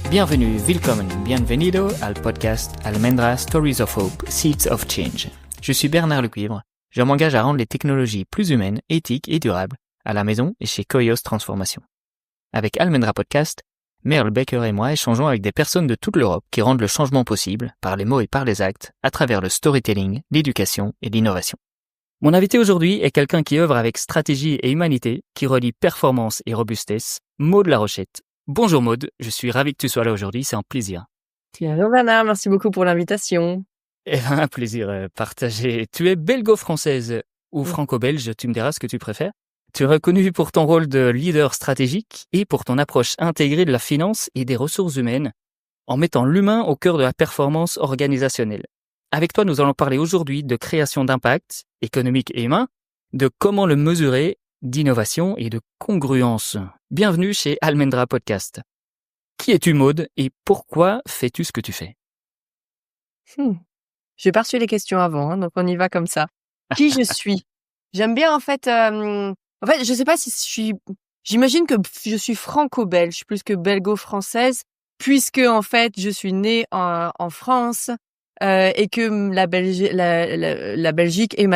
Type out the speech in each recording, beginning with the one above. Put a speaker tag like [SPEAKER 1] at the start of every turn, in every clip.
[SPEAKER 1] Bienvenue, willkommen, bienvenido al podcast Almendra Stories of Hope, Seeds of Change. Je suis Bernard Lecuivre. Je m'engage à rendre les technologies plus humaines, éthiques et durables à la maison et chez Koios Transformation. Avec Almendra Podcast, Merle Baker et moi échangeons avec des personnes de toute l'Europe qui rendent le changement possible par les mots et par les actes à travers le storytelling, l'éducation et l'innovation. Mon invité aujourd'hui est quelqu'un qui œuvre avec stratégie et humanité, qui relie performance et robustesse, Maud Larochette. Bonjour Maud, je suis ravi que tu sois là aujourd'hui, c'est un plaisir.
[SPEAKER 2] Bonjour Bernard, merci beaucoup pour l'invitation.
[SPEAKER 1] Un plaisir partagé. Tu es belgo-française ou franco-belge, tu me diras ce que tu préfères. Tu es reconnue pour ton rôle de leader stratégique et pour ton approche intégrée de la finance et des ressources humaines, en mettant l'humain au cœur de la performance organisationnelle. Avec toi, nous allons parler aujourd'hui de création d'impact économique et humain, de comment le mesurer, d'innovation et de congruence. Bienvenue chez Almendra Podcast. Qui es-tu, Maud, et pourquoi fais-tu ce que tu fais?
[SPEAKER 2] J'ai pas reçu les questions avant, donc on y va comme ça. Qui je suis? J'aime bien en fait, je sais pas si j'imagine que je suis franco-belge plus que belgo-française, puisque en fait je suis née en France. Et que la Belgique est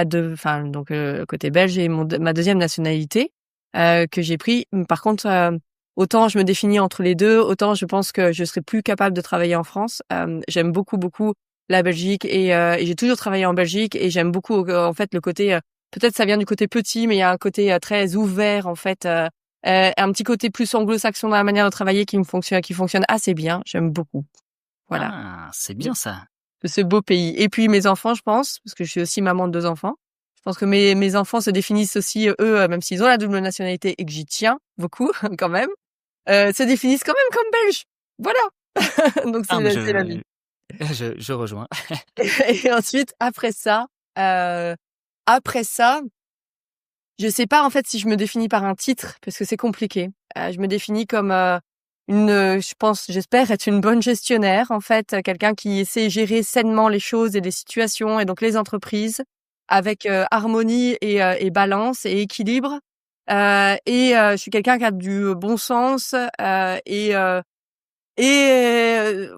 [SPEAKER 2] côté belge est ma deuxième nationalité que j'ai pris. Par contre, autant je me définis entre les deux, autant je pense que je serais plus capable de travailler en France. J'aime beaucoup la Belgique et j'ai toujours travaillé en Belgique et j'aime beaucoup en fait le côté. Peut-être ça vient du côté petit, mais il y a un côté très ouvert en fait, un petit côté plus anglo-saxon dans la manière de travailler qui fonctionne assez bien. J'aime beaucoup. Voilà.
[SPEAKER 1] Ah, c'est bien ça.
[SPEAKER 2] De ce beau pays. Et puis mes enfants, je pense, parce que je suis aussi maman de 2 enfants. Je pense que mes enfants se définissent aussi, eux, même s'ils ont la double nationalité et que j'y tiens beaucoup, quand même, se définissent quand même comme belges. Voilà. Donc c'est la vie.
[SPEAKER 1] Je rejoins.
[SPEAKER 2] Et ensuite, après ça, je sais pas en fait si je me définis par un titre, parce que c'est compliqué. Je me définis comme j'espère être une bonne gestionnaire, en fait, quelqu'un qui sait gérer sainement les choses et les situations et donc les entreprises avec harmonie et balance et équilibre. Je suis quelqu'un qui a du bon sens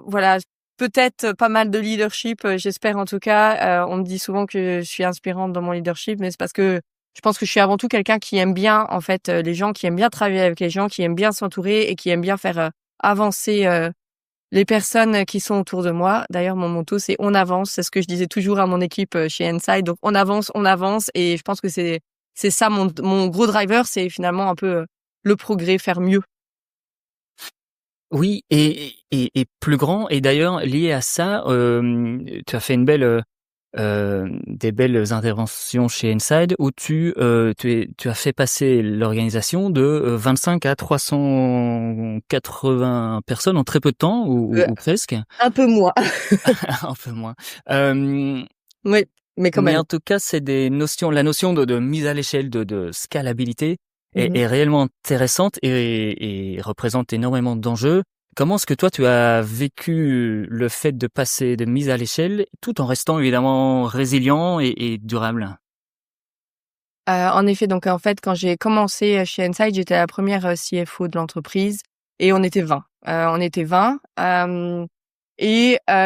[SPEAKER 2] voilà, peut-être pas mal de leadership, j'espère en tout cas. On me dit souvent que je suis inspirante dans mon leadership, mais c'est parce que je pense que je suis avant tout quelqu'un qui aime bien, en fait, les gens, qui aime bien travailler avec les gens, qui aime bien s'entourer et qui aime bien faire avancer les personnes qui sont autour de moi. D'ailleurs, mon motto, c'est on avance. C'est ce que je disais toujours à mon équipe chez Inside. Donc, on avance. Et je pense que c'est ça mon gros driver, c'est finalement un peu le progrès, faire mieux.
[SPEAKER 1] Oui, et plus grand. Et d'ailleurs, lié à ça, tu as fait des belles interventions chez Inside où tu as fait passer l'organisation de 25 à 380 personnes en très peu de temps ou presque.
[SPEAKER 2] Un peu moins.
[SPEAKER 1] Un peu moins.
[SPEAKER 2] Oui, mais quand même.
[SPEAKER 1] Mais en tout cas, c'est la notion de mise à l'échelle, de scalabilité est réellement intéressante et représente énormément d'enjeux. Comment est-ce que toi, tu as vécu le fait de passer de mise à l'échelle tout en restant évidemment résilient et durable?
[SPEAKER 2] En effet, donc en fait, quand j'ai commencé chez Inside, j'étais la première CFO de l'entreprise et on était 20. Je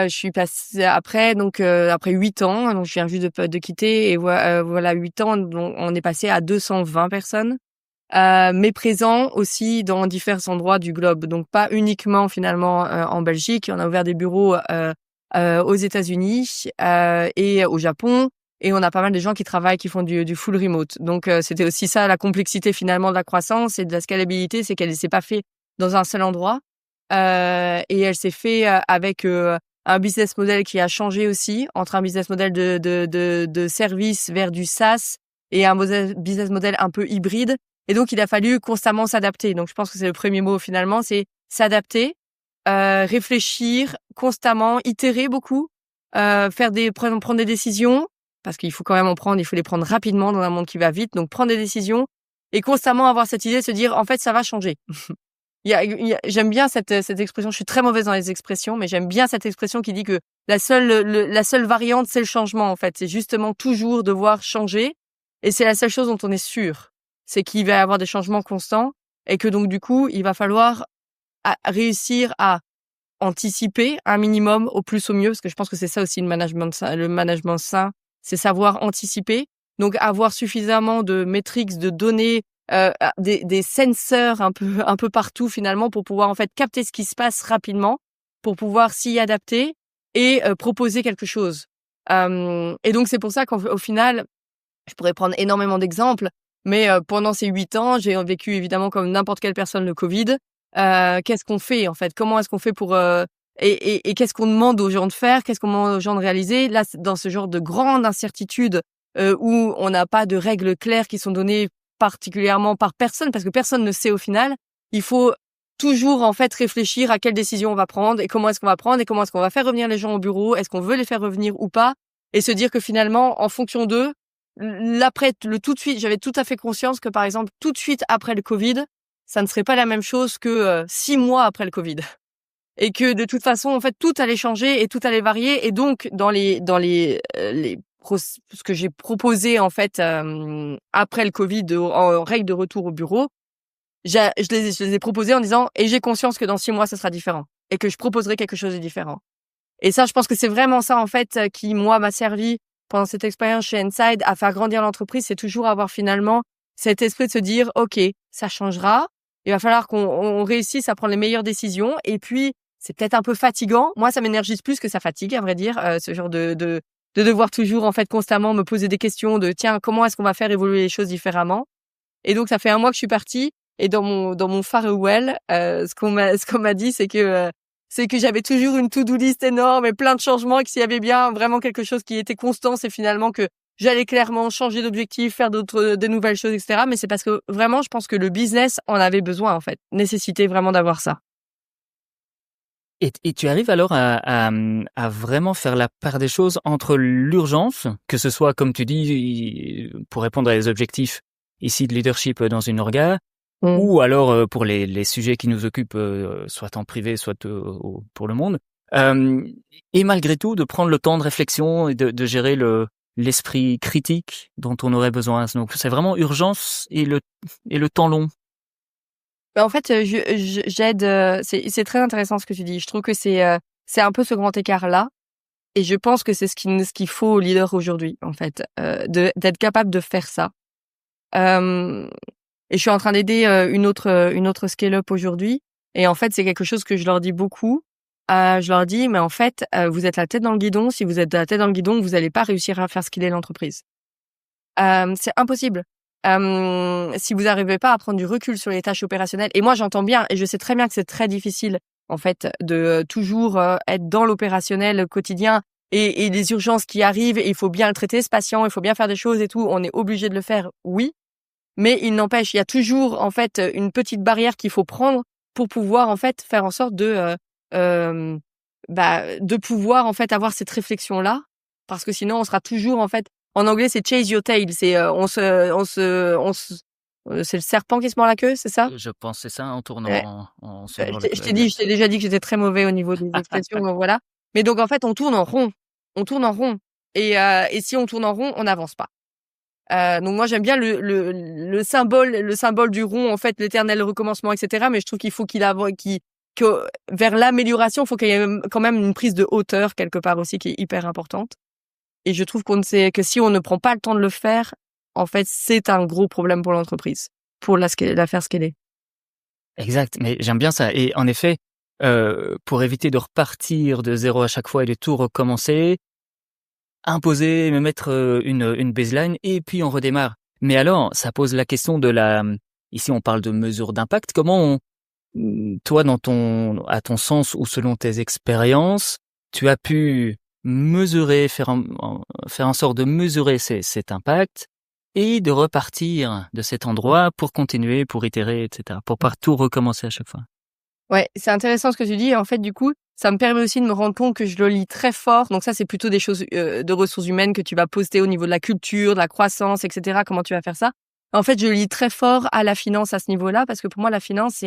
[SPEAKER 2] suis passée après, donc après 8 ans, donc je viens juste de quitter et voilà 8 ans, donc on est passé à 220 personnes. Mais présents aussi dans divers endroits du globe. Donc pas uniquement finalement en Belgique. On a ouvert des bureaux aux États-Unis et au Japon. Et on a pas mal de gens qui font du full remote. Donc c'était aussi ça la complexité finalement de la croissance et de la scalabilité, c'est qu'elle ne s'est pas fait dans un seul endroit. Et elle s'est fait avec un business model qui a changé aussi entre un business model de service vers du SaaS et un business model un peu hybride. Et donc, il a fallu constamment s'adapter. Donc, je pense que c'est le premier mot finalement, c'est s'adapter, réfléchir constamment, itérer beaucoup, prendre des décisions, parce qu'il faut quand même il faut les prendre rapidement dans un monde qui va vite. Donc, prendre des décisions et constamment avoir cette idée de se dire, en fait, ça va changer. J'aime bien cette expression. Je suis très mauvaise dans les expressions, mais j'aime bien cette expression qui dit que la seule variante, c'est le changement, en fait. C'est justement toujours devoir changer. Et c'est la seule chose dont on est sûr. C'est qu'il va y avoir des changements constants et que donc du coup, il va falloir réussir à anticiper un minimum au plus au mieux, parce que je pense que c'est ça aussi le management sain, c'est savoir anticiper. Donc avoir suffisamment de métriques, de données, des senseurs un peu partout finalement pour pouvoir en fait capter ce qui se passe rapidement, pour pouvoir s'y adapter et proposer quelque chose. Et donc c'est pour ça qu'au final, je pourrais prendre énormément d'exemples, mais pendant ces 8 ans, j'ai vécu évidemment comme n'importe quelle personne le Covid. Qu'est-ce qu'on fait en fait? Comment est-ce qu'on fait pour et qu'est-ce qu'on demande aux gens de faire? Qu'est-ce qu'on demande aux gens de réaliser? Là, dans ce genre de grande incertitude où on n'a pas de règles claires qui sont données particulièrement par personne, parce que personne ne sait au final, il faut toujours en fait réfléchir à quelle décision on va prendre et comment est-ce qu'on va prendre et comment est-ce qu'on va faire revenir les gens au bureau, est-ce qu'on veut les faire revenir ou pas, et se dire que finalement, en fonction d'eux, l'après, le tout de suite, j'avais tout à fait conscience que par exemple, tout de suite après le Covid, ça ne serait pas la même chose que 6 mois après le Covid. Et que de toute façon, en fait, tout allait changer et tout allait varier. Et donc, dans ce que j'ai proposé en fait après le Covid en règle de retour au bureau, je les ai proposés en disant et j'ai conscience que dans 6 mois, ce sera différent et que je proposerai quelque chose de différent. Et ça, je pense que c'est vraiment ça en fait qui moi m'a servi pendant cette expérience chez Inside à faire grandir l'entreprise. C'est toujours avoir finalement cet esprit de se dire ok, ça changera. Il va falloir qu'on réussisse à prendre les meilleures décisions. Et puis, c'est peut-être un peu fatigant. Moi, ça m'énergise plus que ça fatigue, à vrai dire, ce genre de devoir toujours, en fait, constamment me poser des questions de tiens, comment est-ce qu'on va faire évoluer les choses différemment? Et donc, ça fait 1 mois que je suis partie. Et dans mon farewell, ce qu'on m'a dit, c'est que j'avais toujours une to-do list énorme et plein de changements et que s'il y avait bien vraiment quelque chose qui était constant, c'est finalement que j'allais clairement changer d'objectif, faire des nouvelles choses, etc. Mais c'est parce que vraiment, je pense que le business en avait besoin, en fait. Nécessitait vraiment d'avoir ça.
[SPEAKER 1] Et tu arrives alors à vraiment faire la part des choses entre l'urgence, que ce soit, comme tu dis, pour répondre à des objectifs ici de leadership dans une orga, ou alors pour les sujets qui nous occupent, soit en privé, soit pour le monde. Et malgré tout, de prendre le temps de réflexion et de gérer l'esprit critique dont on aurait besoin. Donc c'est vraiment urgence et le temps long.
[SPEAKER 2] En fait, j'aide. C'est très intéressant ce que tu dis. Je trouve que c'est un peu ce grand écart-là, et je pense que c'est ce qu'il faut aux leaders aujourd'hui, en fait, d'être capable de faire ça. Et je suis en train d'aider une autre scale-up aujourd'hui, et en fait, c'est quelque chose que je leur dis beaucoup. Je leur dis, mais en fait, vous êtes la tête dans le guidon. Si vous êtes la tête dans le guidon, vous n'allez pas réussir à faire scaler l'entreprise. C'est impossible. Si vous n'arrivez pas à prendre du recul sur les tâches opérationnelles, et moi j'entends bien et je sais très bien que c'est très difficile en fait de toujours être dans l'opérationnel quotidien et les urgences qui arrivent, et il faut bien le traiter ce patient, il faut bien faire des choses et tout, on est obligé de le faire, oui, mais il n'empêche, il y a toujours en fait une petite barrière qu'il faut prendre pour pouvoir en fait faire en sorte de pouvoir en fait avoir cette réflexion là, parce que sinon on sera toujours en fait. En anglais, c'est chase your tail. C'est c'est le serpent qui se mord la queue, c'est ça?
[SPEAKER 1] Je pense que c'est ça, en tournant,
[SPEAKER 2] Ouais.
[SPEAKER 1] en se
[SPEAKER 2] Je
[SPEAKER 1] mord le
[SPEAKER 2] t'ai déjà dit que j'étais très mauvais au niveau des expressions, donc voilà. Mais donc en fait, on tourne en rond. On tourne en rond. Et si on tourne en rond, on n'avance pas. Donc moi j'aime bien le symbole du rond, en fait, l'éternel recommencement, etc. Mais je trouve qu'il faut que vers l'amélioration, il faut qu'il y ait quand même une prise de hauteur quelque part aussi qui est hyper importante. Et je trouve que si on ne prend pas le temps de le faire, en fait, c'est un gros problème pour l'entreprise, pour la faire scaler.
[SPEAKER 1] Exact, mais j'aime bien ça. Et en effet, pour éviter de repartir de zéro à chaque fois et de tout recommencer, imposer, me mettre une baseline et puis on redémarre. Mais alors, ça pose la question ici on parle de mesure d'impact. Comment toi, à ton sens ou selon tes expériences, tu as pu mesurer, faire en sorte de mesurer cet impact et de repartir de cet endroit pour continuer, pour itérer, etc., pour pas tout recommencer à chaque fois.
[SPEAKER 2] Ouais, c'est intéressant ce que tu dis. En fait, du coup, ça me permet aussi de me rendre compte que je le lis très fort. Donc ça, c'est plutôt des choses de ressources humaines que tu vas poster au niveau de la culture, de la croissance, etc. Comment tu vas faire ça? En fait, je lis très fort à la finance à ce niveau-là, parce que pour moi, la finance,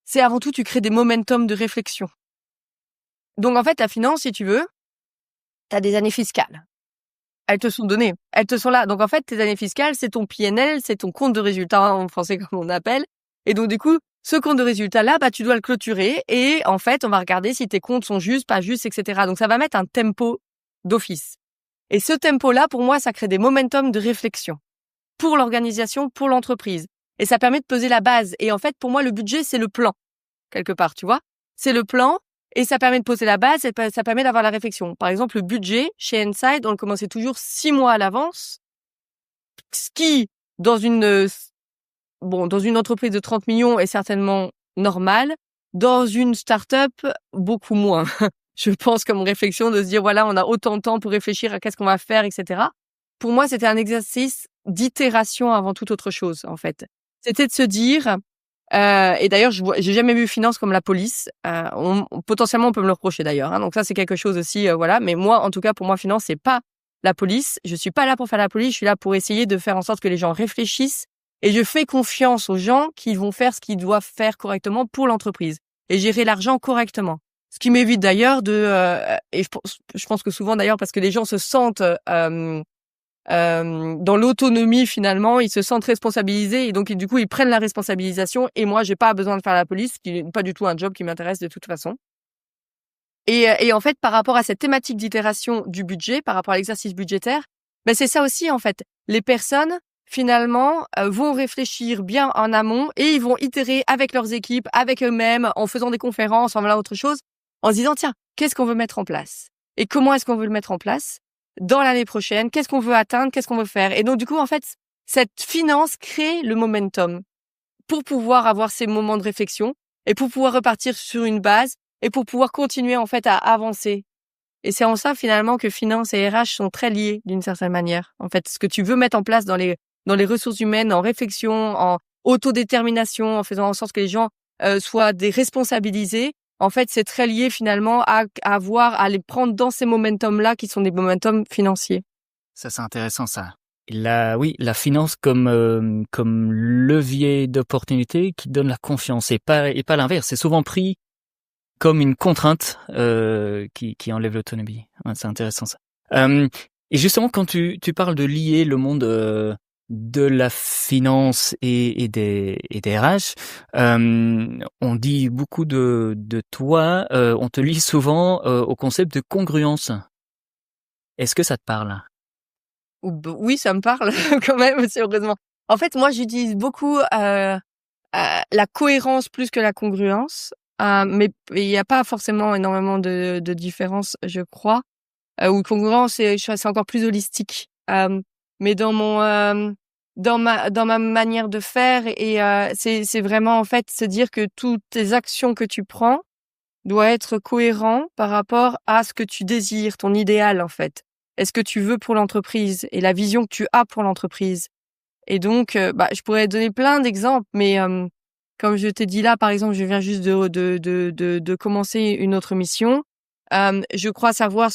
[SPEAKER 2] c'est avant tout, tu crées des momentum de réflexion. Donc en fait, la finance, si tu veux, t'as des années fiscales. Elles te sont données, elles te sont là. Donc en fait, tes années fiscales, c'est ton PNL, c'est ton compte de résultat en français comme on appelle. Et donc du coup, Ce compte de résultat-là, tu dois le clôturer et en fait, on va regarder si tes comptes sont justes, pas justes, etc. Donc, ça va mettre un tempo d'office. Et ce tempo-là, pour moi, ça crée des momentum de réflexion pour l'organisation, pour l'entreprise. Et ça permet de poser la base. Et en fait, pour moi, le budget, c'est le plan, quelque part, tu vois. C'est le plan et ça permet de poser la base et ça permet d'avoir la réflexion. Par exemple, le budget, chez Inside, on le commençait toujours 6 mois à l'avance, ce qui, dans une entreprise de 30 millions est certainement normal. Dans une start-up, beaucoup moins. Je pense comme réflexion de se dire, voilà, on a autant de temps pour réfléchir à qu'est-ce qu'on va faire, etc. Pour moi, c'était un exercice d'itération avant toute autre chose, en fait. C'était de se dire, et d'ailleurs, j'ai jamais vu finance comme la police. Potentiellement, on peut me le reprocher d'ailleurs. Hein, donc ça, c'est quelque chose aussi, voilà. Mais moi, en tout cas, pour moi, finance, c'est pas la police. Je suis pas là pour faire la police. Je suis là pour essayer de faire en sorte que les gens réfléchissent. Et je fais confiance aux gens qui vont faire ce qu'ils doivent faire correctement pour l'entreprise et gérer l'argent correctement. Ce qui m'évite d'ailleurs et je pense que souvent d'ailleurs parce que les gens se sentent dans l'autonomie finalement, ils se sentent responsabilisés et donc du coup ils prennent la responsabilisation et moi j'ai pas besoin de faire la police, qui n'est pas du tout un job qui m'intéresse de toute façon. Et en fait par rapport à cette thématique d'itération du budget, par rapport à l'exercice budgétaire, c'est ça aussi en fait. Les personnes finalement, vont réfléchir bien en amont et ils vont itérer avec leurs équipes, avec eux-mêmes, en faisant des conférences, en voilà autre chose, en se disant, tiens, qu'est-ce qu'on veut mettre en place? Et comment est-ce qu'on veut le mettre en place dans l'année prochaine? Qu'est-ce qu'on veut atteindre? Qu'est-ce qu'on veut faire? Et donc, du coup, en fait, cette finance crée le momentum pour pouvoir avoir ces moments de réflexion et pour pouvoir repartir sur une base et pour pouvoir continuer, en fait, à avancer. Et c'est en ça, finalement, que finance et RH sont très liés d'une certaine manière. En fait, ce que tu veux mettre en place dans les ressources humaines, en réflexion, en autodétermination, en faisant en sorte que les gens soient responsabilisés. En fait, c'est très lié finalement à les prendre dans ces momentum-là qui sont des momentum financiers.
[SPEAKER 1] Ça, c'est intéressant, ça. La finance comme levier d'opportunité qui donne la confiance et pas l'inverse. C'est souvent pris comme une contrainte qui enlève l'autonomie. Ouais, c'est intéressant, ça. Et justement, quand tu parles de lier le monde de la finance et des RH, on dit beaucoup de toi, on te lie souvent au concept de congruence. Est-ce que ça te parle?
[SPEAKER 2] Oui, ça me parle quand même, c'est heureusement. En fait, moi, j'utilise beaucoup la cohérence plus que la congruence, mais il n'y a pas forcément énormément de différence, je crois. Ou congruence, c'est encore plus holistique. Mais dans ma manière de faire c'est vraiment en fait se dire que toutes tes actions que tu prends doivent être cohérents par rapport à ce que tu désires, ton idéal en fait. Est-ce que tu veux pour l'entreprise et la vision que tu as pour l'entreprise. Et donc je pourrais donner plein d'exemples mais comme je t'ai dit là par exemple, je viens juste de commencer une autre mission. Je crois savoir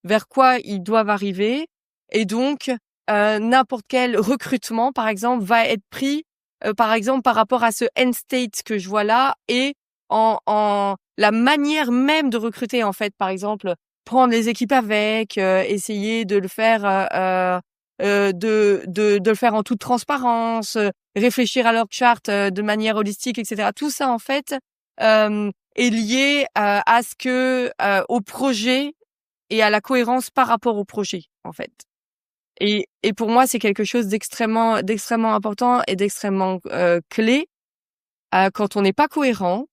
[SPEAKER 2] vers quoi ils doivent arriver et donc n'importe quel recrutement par exemple va être pris par exemple par rapport à ce end state que je vois là et en la manière même de recruter en fait par exemple prendre les équipes avec essayer de le faire de le faire en toute transparence, réfléchir à leur chart de manière holistique, etc. Tout ça en fait est lié à ce que au projet et à la cohérence par rapport au projet en fait. Et pour moi c'est quelque chose d'extrêmement important et d'extrêmement clé. Quand on n'est pas cohérent,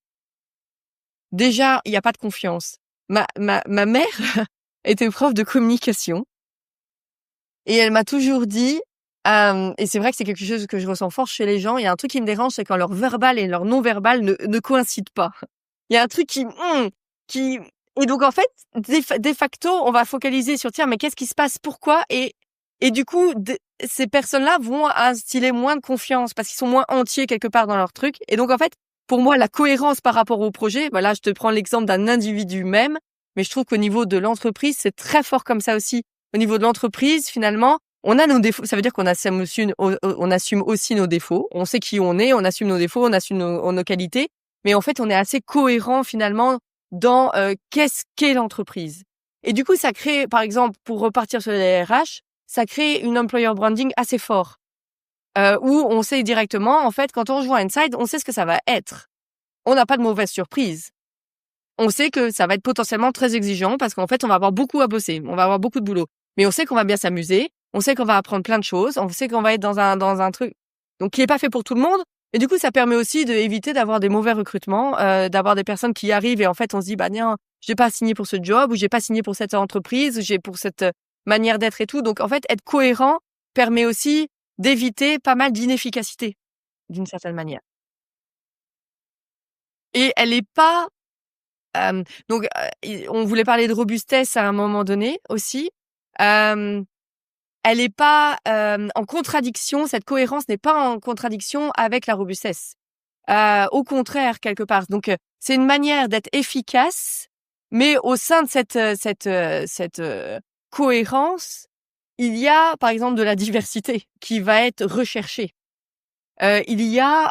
[SPEAKER 2] déjà il y a pas de confiance. Ma mère était prof de communication et elle m'a toujours dit et c'est vrai que c'est quelque chose que je ressens fort chez les gens, il y a un truc qui me dérange, c'est quand leur verbal et leur non verbal ne coïncident pas. Il y a un truc qui et donc en fait de facto on va focaliser sur tiens mais qu'est-ce qui se passe, pourquoi et du coup ces personnes-là vont instiller moins de confiance parce qu'ils sont moins entiers quelque part dans leur truc et donc en fait pour moi la cohérence par rapport au projet, voilà je te prends l'exemple d'un individu même, mais je trouve qu'au niveau de l'entreprise c'est très fort comme ça aussi. Au niveau de l'entreprise finalement on a nos défauts, ça veut dire qu'on assume aussi nos défauts, on sait qui on est, on assume nos défauts, on assume nos qualités. Mais en fait, on est assez cohérent finalement dans qu'est-ce qu'est l'entreprise. Et du coup, ça crée, par exemple, pour repartir sur les RH, ça crée une employer branding assez fort. où on sait directement, en fait, quand on rejoint Inside, on sait ce que ça va être. On n'a pas de mauvaise surprise. On sait que ça va être potentiellement très exigeant parce qu'en fait, on va avoir beaucoup à bosser, on va avoir beaucoup de boulot. Mais on sait qu'on va bien s'amuser, on sait qu'on va apprendre plein de choses, on sait qu'on va être dans un truc donc qui est pas fait pour tout le monde. Et du coup, ça permet aussi d'éviter d'avoir des mauvais recrutements, d'avoir des personnes qui arrivent et en fait, on se dit, bah non, j'ai pas signé pour ce job ou j'ai pas signé pour cette entreprise ou j'ai pour cette manière d'être et tout. Donc en fait, être cohérent permet aussi d'éviter pas mal d'inefficacité d'une certaine manière. Et elle est pas donc on voulait parler de robustesse à un moment donné aussi. Hem, Elle est pas, en contradiction, cette cohérence n'est pas en contradiction avec la robustesse. Au contraire, quelque part. Donc c'est une manière d'être efficace, mais au sein de cette cohérence, il y a, par exemple, de la diversité qui va être recherchée. Il y a,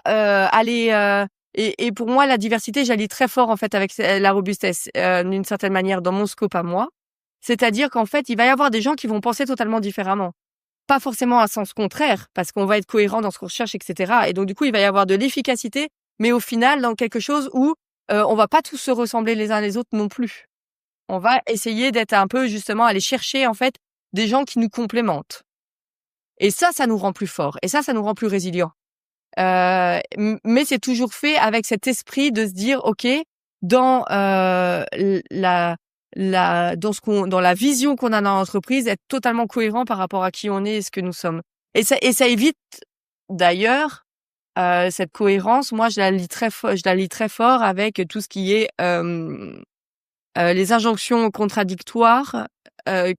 [SPEAKER 2] et pour moi, la diversité, j'allie très fort, en fait, avec la robustesse, d'une certaine manière, dans mon scope à moi. C'est-à-dire qu'en fait, il va y avoir des gens qui vont penser totalement différemment. Pas forcément à sens contraire, parce qu'on va être cohérent dans ce qu'on recherche, et cetera. Et donc, du coup, il va y avoir de l'efficacité, mais au final, dans quelque chose où on va pas tous se ressembler les uns les autres non plus. On va essayer d'être un peu, justement, aller chercher, en fait, des gens qui nous complémentent. Et ça nous rend plus forts. Et ça nous rend plus résilients. Mais c'est toujours fait avec cet esprit de se dire, OK, dans dans la vision qu'on a dans l'entreprise, être totalement cohérent par rapport à qui on est et ce que nous sommes. Et ça évite d'ailleurs cette cohérence. Moi, je la lis très fort avec tout ce qui est les injonctions contradictoires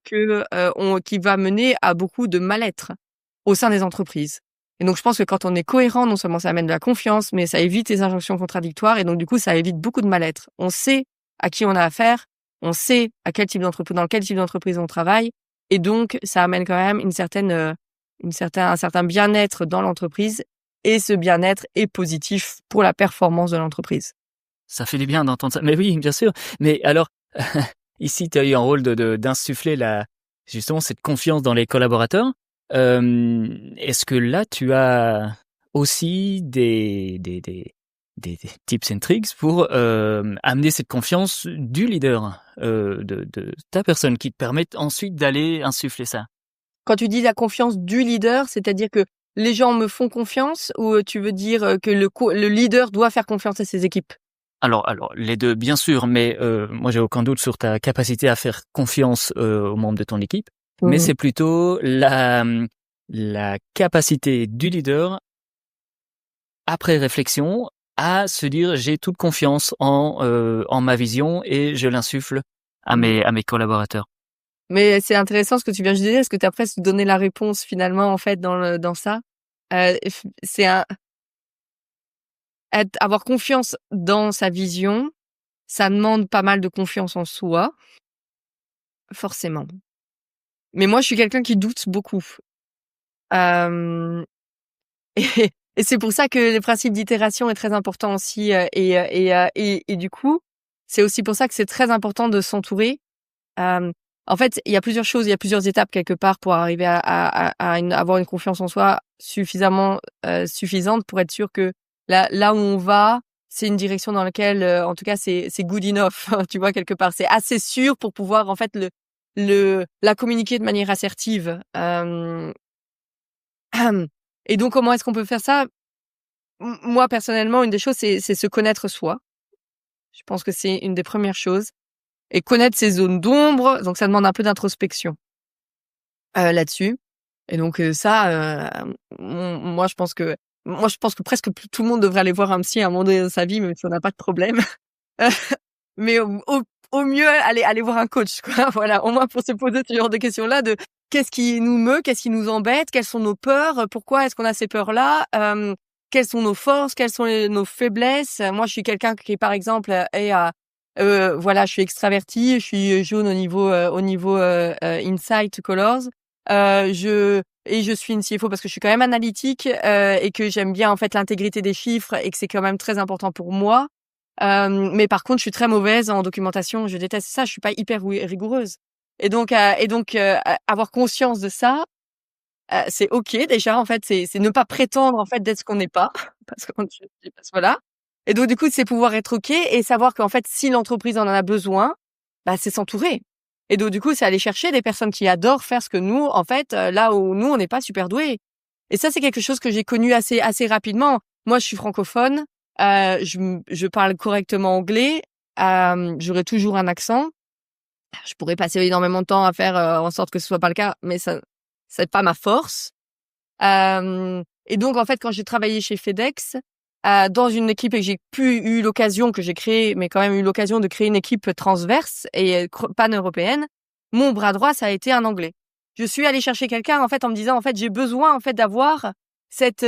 [SPEAKER 2] qui va mener à beaucoup de mal-être au sein des entreprises. Et donc, je pense que quand on est cohérent, non seulement ça amène de la confiance, mais ça évite les injonctions contradictoires et donc, du coup, ça évite beaucoup de mal-être. On sait à qui on a affaire, on sait à quel type d'entreprise, dans quel type d'entreprise on travaille et donc, ça amène quand même un certain bien-être dans l'entreprise et ce bien-être est positif pour la performance de l'entreprise.
[SPEAKER 1] Ça fait du bien d'entendre ça. Mais oui, bien sûr. Mais alors, ici, tu as eu un rôle d'insuffler justement cette confiance dans les collaborateurs. Est-ce que là, tu as aussi des tips and tricks pour amener cette confiance du leader, de ta personne, qui te permettent ensuite d'aller insuffler ça?
[SPEAKER 2] Quand tu dis la confiance du leader, c'est-à-dire que les gens me font confiance ou tu veux dire que le leader doit faire confiance à ses équipes?
[SPEAKER 1] Alors les deux, bien sûr, mais moi, j'ai aucun doute sur ta capacité à faire confiance aux membres de ton équipe. Mais c'est plutôt la capacité du leader, après réflexion, à se dire j'ai toute confiance en ma vision et je l'insuffle à mes collaborateurs.
[SPEAKER 2] Mais c'est intéressant ce que tu viens de dire, parce que tu as presque donné la réponse finalement en fait dans ça. C'est avoir confiance dans sa vision, ça demande pas mal de confiance en soi, forcément. Mais moi, je suis quelqu'un qui doute beaucoup. Hem et c'est pour ça que le principe d'itération est très important aussi, et du coup, c'est aussi pour ça que c'est très important de s'entourer. En fait, il y a plusieurs choses, il y a plusieurs étapes quelque part pour arriver avoir une confiance en soi suffisamment suffisante pour être sûr que là où on va, c'est une direction dans laquelle, en tout cas, c'est good enough, tu vois, quelque part. C'est assez sûr pour pouvoir en fait la communiquer de manière assertive. Et donc, comment est-ce qu'on peut faire ça? Moi, personnellement, une des choses, c'est se connaître soi. Je pense que c'est une des premières choses. Et connaître ses zones d'ombre, donc ça demande un peu d'introspection là-dessus. Et donc moi je pense que presque tout le monde devrait aller voir un psy à un moment donné dans sa vie, même si on n'a pas de problème. Mais au mieux aller voir un coach, quoi. Voilà, au moins pour se poser ce genre de questions-là, de qu'est-ce qui nous meut, qu'est-ce qui nous embête, quelles sont nos peurs, pourquoi est-ce qu'on a ces peurs-là, quelles sont nos forces, quelles sont nos faiblesses. Moi, je suis quelqu'un qui, par exemple, voilà, je suis extravertie, je suis jaune au niveau Insight Colors. Je suis une CFO parce que je suis quand même analytique et que j'aime bien en fait l'intégrité des chiffres et que c'est quand même très important pour moi. Mais par contre, je suis très mauvaise en documentation. Je déteste ça. Je suis pas hyper rigoureuse. Et donc, avoir conscience de ça, c'est OK déjà en fait, c'est ne pas prétendre en fait d'être ce qu'on n'est pas parce que voilà. Et donc du coup, c'est pouvoir être OK et savoir qu'en fait si l'entreprise en a besoin, bah, c'est s'entourer. Et donc du coup, c'est aller chercher des personnes qui adorent faire ce que nous en fait, là où nous on n'est pas super doués. Et ça, c'est quelque chose que j'ai connu assez rapidement. Moi, je suis francophone, je parle correctement anglais, j'aurai toujours un accent. Je pourrais passer énormément de temps à faire en sorte que ce soit pas le cas, mais ça c'est pas ma force. Et donc en fait, quand j'ai travaillé chez FedEx, dans une équipe et que j'ai eu l'occasion que j'ai créé, mais quand même eu l'occasion de créer une équipe transverse et pan-européenne, mon bras droit, ça a été un Anglais. Je suis allée chercher quelqu'un en fait en me disant en fait j'ai besoin en fait d'avoir cette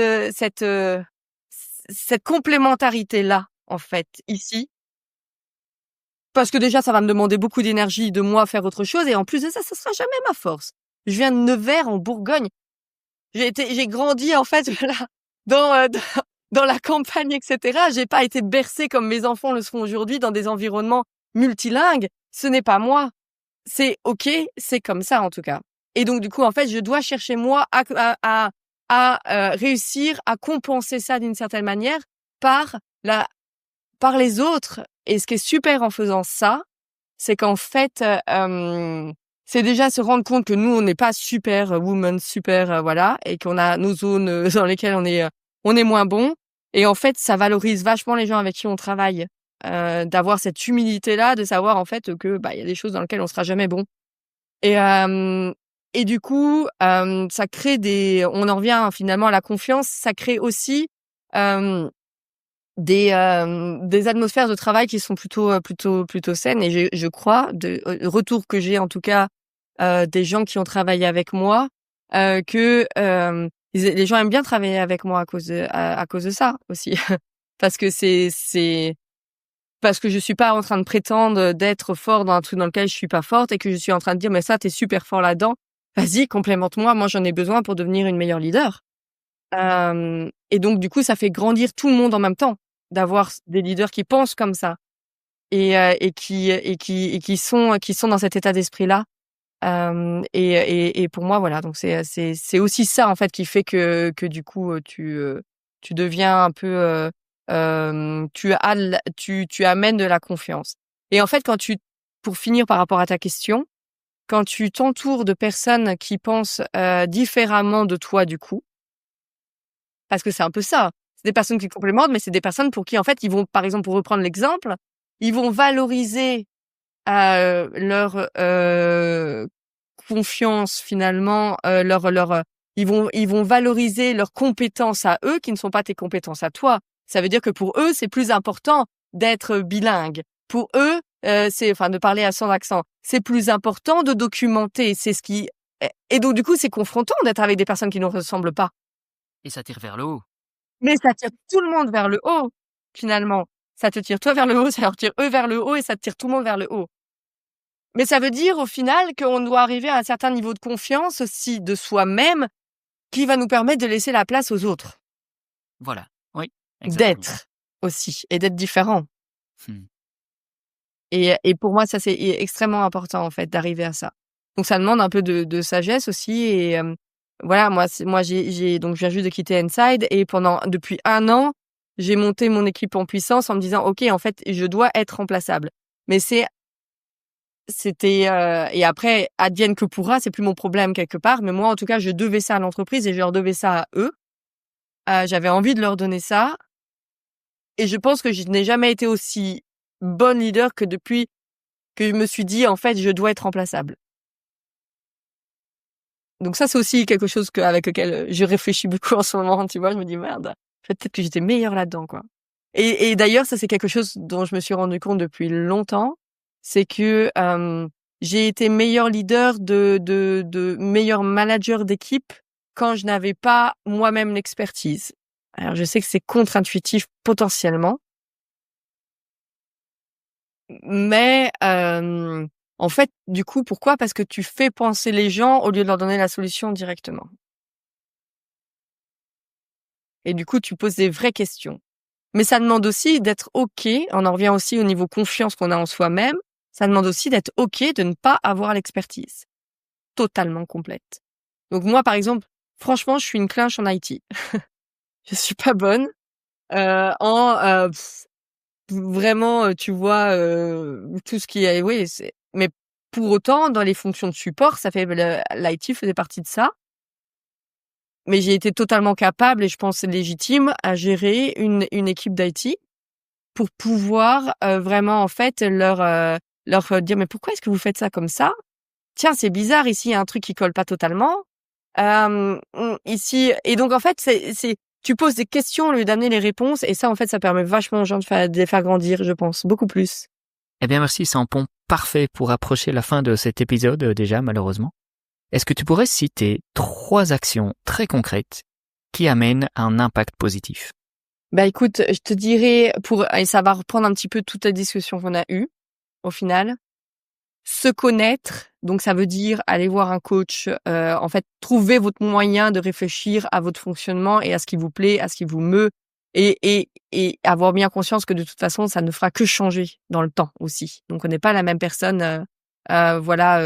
[SPEAKER 2] cette complémentarité là en fait ici. Parce que déjà, ça va me demander beaucoup d'énergie de moi faire autre chose et en plus de ça sera jamais ma force. Je viens de Nevers en Bourgogne. J'ai grandi en fait voilà dans, dans la campagne etc. J'ai pas été bercée comme mes enfants le seront aujourd'hui dans des environnements multilingues. Ce n'est pas moi. C'est OK, c'est comme ça en tout cas. Et donc du coup en fait, je dois chercher moi réussir à compenser ça d'une certaine manière par la par les autres. Et ce qui est super en faisant ça, c'est qu'en fait, c'est déjà se rendre compte que nous, on n'est pas super woman, super voilà, et qu'on a nos zones dans lesquelles on est moins bon. Et en fait, ça valorise vachement les gens avec qui on travaille, d'avoir cette humilité-là, de savoir en fait que bah il y a des choses dans lesquelles on sera jamais bon. Et et du coup, ça crée on en revient finalement à la confiance. Ça crée aussi des atmosphères de travail qui sont plutôt saines et je crois de retour que j'ai en tout cas des gens qui ont travaillé avec moi que les gens aiment bien travailler avec moi à cause de ça aussi parce que c'est parce que je suis pas en train de prétendre d'être fort dans un truc dans lequel je suis pas forte et que je suis en train de dire mais ça t'es super fort là-dedans, vas-y complémente-moi, moi j'en ai besoin pour devenir une meilleure leader. Et donc du coup, ça fait grandir tout le monde en même temps, d'avoir des leaders qui pensent comme ça et qui sont dans cet état d'esprit-là. Et pour moi, voilà, donc c'est aussi ça en fait qui fait que du coup tu deviens un peu tu amènes de la confiance. Et en fait, pour finir par rapport à ta question, quand tu t'entoures de personnes qui pensent différemment de toi, du coup. Parce que c'est un peu ça. C'est des personnes qui complémentent, mais c'est des personnes pour qui, en fait, ils vont, par exemple, pour reprendre l'exemple, ils vont valoriser leur confiance finalement, ils vont valoriser leurs compétences à eux qui ne sont pas tes compétences à toi. Ça veut dire que pour eux, c'est plus important d'être bilingue. Pour eux, de parler à son accent. C'est plus important de documenter. C'est ce qui et donc du coup, c'est confrontant d'être avec des personnes qui ne ressemblent pas.
[SPEAKER 1] Et ça tire vers le haut.
[SPEAKER 2] Mais ça tire tout le monde vers le haut, finalement. Ça te tire toi vers le haut, ça leur tire eux vers le haut et ça te tire tout le monde vers le haut. Mais ça veut dire au final qu'on doit arriver à un certain niveau de confiance aussi de soi-même qui va nous permettre de laisser la place aux autres.
[SPEAKER 1] Voilà, oui, exactement.
[SPEAKER 2] D'être aussi et d'être différent.
[SPEAKER 1] Mmh.
[SPEAKER 2] Et pour moi, ça, c'est extrêmement important, en fait, d'arriver à ça. Donc ça demande un peu de sagesse aussi et voilà, donc je viens juste de quitter Inside et depuis 1 an, j'ai monté mon équipe en puissance en me disant: «OK, en fait, je dois être remplaçable». Mais c'était et après advienne que pourra, c'est plus mon problème quelque part, mais moi, en tout cas, je devais ça à l'entreprise et je leur devais ça à eux. J'avais envie de leur donner ça et je pense que je n'ai jamais été aussi bonne leader que depuis que je me suis dit: «En fait, je dois être remplaçable». Donc ça, c'est aussi quelque chose avec lequel je réfléchis beaucoup en ce moment, tu vois? Je me dis: «Merde, peut-être que j'étais meilleure là-dedans, quoi». Et d'ailleurs, ça, c'est quelque chose dont je me suis rendu compte depuis longtemps, c'est que, j'ai été meilleure leader de meilleure manager d'équipe quand je n'avais pas moi-même l'expertise. Alors je sais que c'est contre-intuitif potentiellement, mais en fait, du coup, pourquoi? Parce que tu fais penser les gens au lieu de leur donner la solution directement. Et du coup, tu poses des vraies questions. Mais ça demande aussi d'être OK, on en revient aussi au niveau confiance qu'on a en soi-même, ça demande aussi d'être OK de ne pas avoir l'expertise totalement complète. Donc moi, par exemple, franchement, je suis une clinche en IT. Je suis pas bonne en vraiment, tu vois, tout ce qui est oui, mais pour autant, dans les fonctions de support, l'IT faisait partie de ça. Mais j'ai été totalement capable et je pense légitime à gérer une équipe d'IT pour pouvoir vraiment en fait leur dire: «Mais pourquoi est-ce que vous faites ça comme ça? Tiens, c'est bizarre ici, il y a un truc qui colle pas totalement. Ici» et donc en fait, c'est tu poses des questions au lieu d'amener les réponses et ça en fait, ça permet vachement aux gens de les faire grandir, je pense, beaucoup plus.
[SPEAKER 1] Eh bien merci, c'est un pont parfait pour approcher la fin de cet épisode déjà malheureusement. Est-ce que tu pourrais citer 3 actions très concrètes qui amènent un impact positif?
[SPEAKER 2] Bah écoute, je te dirais et ça va reprendre un petit peu toute la discussion qu'on a eue, au final. Se connaître, donc ça veut dire aller voir un coach, en fait, trouver votre moyen de réfléchir à votre fonctionnement et à ce qui vous plaît, à ce qui vous meut et avoir bien conscience que de toute façon, ça ne fera que changer dans le temps aussi. Donc on n'est pas la même personne, voilà,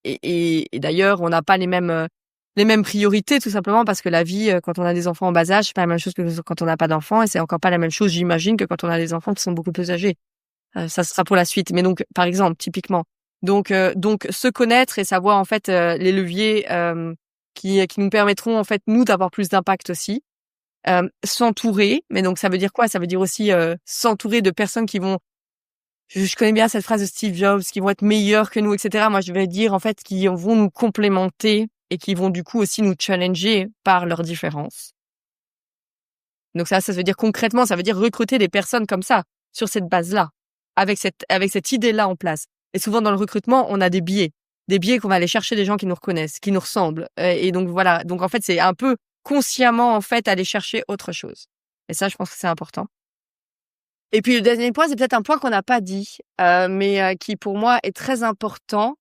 [SPEAKER 2] et d'ailleurs, on n'a pas les mêmes priorités tout simplement parce que la vie, quand on a des enfants en bas âge, c'est pas la même chose que quand on n'a pas d'enfants et c'est encore pas la même chose, j'imagine, que quand on a des enfants qui sont beaucoup plus âgés. Ça sera pour la suite. Mais donc, par exemple, typiquement. Donc se connaître et savoir en fait les leviers qui nous permettront en fait nous d'avoir plus d'impact aussi. S'entourer. Mais donc ça veut dire quoi? Ça veut dire aussi s'entourer de personnes qui vont. Je connais bien cette phrase de Steve Jobs, qui vont être meilleurs que nous, etc. Moi, je vais dire en fait qui vont nous complémenter et qui vont du coup aussi nous challenger par leurs différences. Donc ça veut dire concrètement, ça veut dire recruter des personnes comme ça sur cette base-là. Avec cette idée-là en place. Et souvent dans le recrutement, on a des biais qu'on va aller chercher des gens qui nous reconnaissent, qui nous ressemblent. Et donc voilà. Donc en fait, c'est un peu consciemment en fait aller chercher autre chose. Et ça, je pense que c'est important. Et puis le dernier point, c'est peut-être un point qu'on n'a pas dit, mais qui pour moi est très important.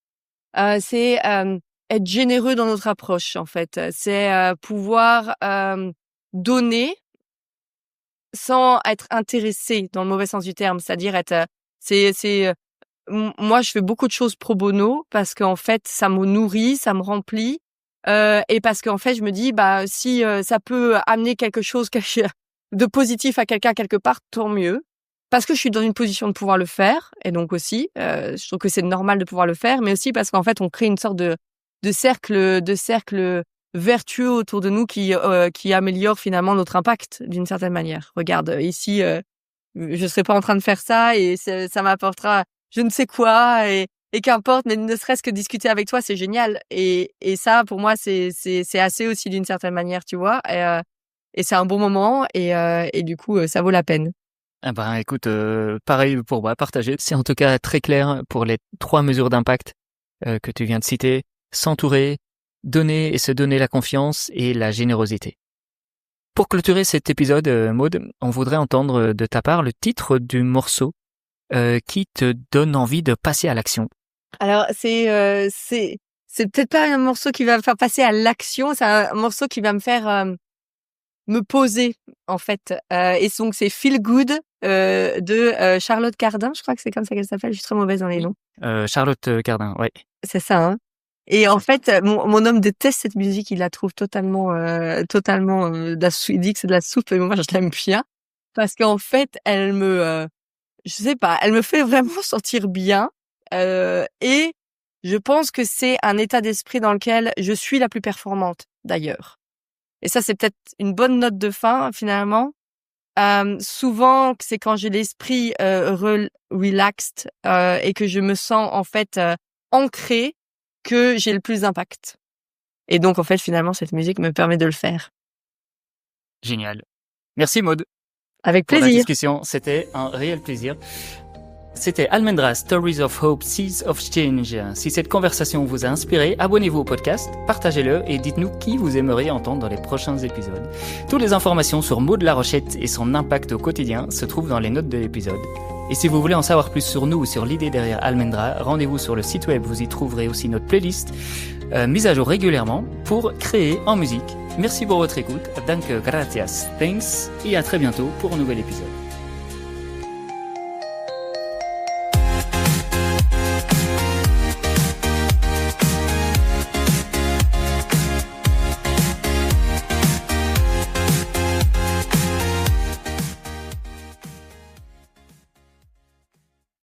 [SPEAKER 2] C'est être généreux dans notre approche en fait. C'est pouvoir donner sans être intéressé dans le mauvais sens du terme, c'est-à-dire être moi je fais beaucoup de choses pro bono parce qu'en fait ça me nourrit, ça me remplit et parce qu'en fait je me dis si ça peut amener quelque chose de positif à quelqu'un quelque part, tant mieux. Parce que je suis dans une position de pouvoir le faire et donc aussi je trouve que c'est normal de pouvoir le faire, mais aussi parce qu'en fait on crée une sorte de cercle vertueux autour de nous qui améliore finalement notre impact d'une certaine manière. Regarde, ici, je serais pas en train de faire ça et ça m'apportera je ne sais quoi et qu'importe, mais ne serait-ce que discuter avec toi, c'est génial. Et ça, pour moi, c'est assez aussi d'une certaine manière, tu vois. Et c'est un bon moment et du coup, ça vaut la peine.
[SPEAKER 1] Ah ben écoute, pareil pour moi, partagé. C'est en tout cas très clair pour les 3 mesures d'impact que tu viens de citer. S'entourer, donner et se donner la confiance et la générosité. Pour clôturer cet épisode, Maud, on voudrait entendre de ta part le titre du morceau qui te donne envie de passer à l'action.
[SPEAKER 2] Alors c'est peut-être pas un morceau qui va me faire passer à l'action, c'est un morceau qui va me faire me poser en fait. Et donc c'est Feel Good de Charlotte Cardin, je crois que c'est comme ça qu'elle s'appelle. Je suis très mauvaise dans les noms.
[SPEAKER 1] Charlotte Cardin, ouais.
[SPEAKER 2] C'est ça. Hein. Et en fait, mon homme déteste cette musique, il la trouve totalement, il dit que c'est de la soupe, mais moi je l'aime bien parce qu'en fait, elle me, je sais pas, elle me fait vraiment sentir bien. Et je pense que c'est un état d'esprit dans lequel je suis la plus performante d'ailleurs. Et ça, c'est peut-être une bonne note de fin finalement. Souvent, c'est quand j'ai l'esprit relaxed et que je me sens en fait ancrée que j'ai le plus d'impact. Et donc, en fait, finalement, cette musique me permet de le faire.
[SPEAKER 1] Génial. Merci Maud.
[SPEAKER 2] Avec plaisir.
[SPEAKER 1] Pour la discussion, c'était un réel plaisir. C'était Almendra Stories of Hope, Seeds of Change. Si cette conversation vous a inspiré, abonnez-vous au podcast, partagez-le et dites-nous qui vous aimeriez entendre dans les prochains épisodes. Toutes les informations sur Maud Larochette et son impact au quotidien se trouvent dans les notes de l'épisode. Et si vous voulez en savoir plus sur nous ou sur l'idée derrière Almendra, rendez-vous sur le site web, vous y trouverez aussi notre playlist, mise à jour régulièrement pour créer en musique. Merci pour votre écoute, danke, gracias, thanks, et à très bientôt pour un nouvel épisode.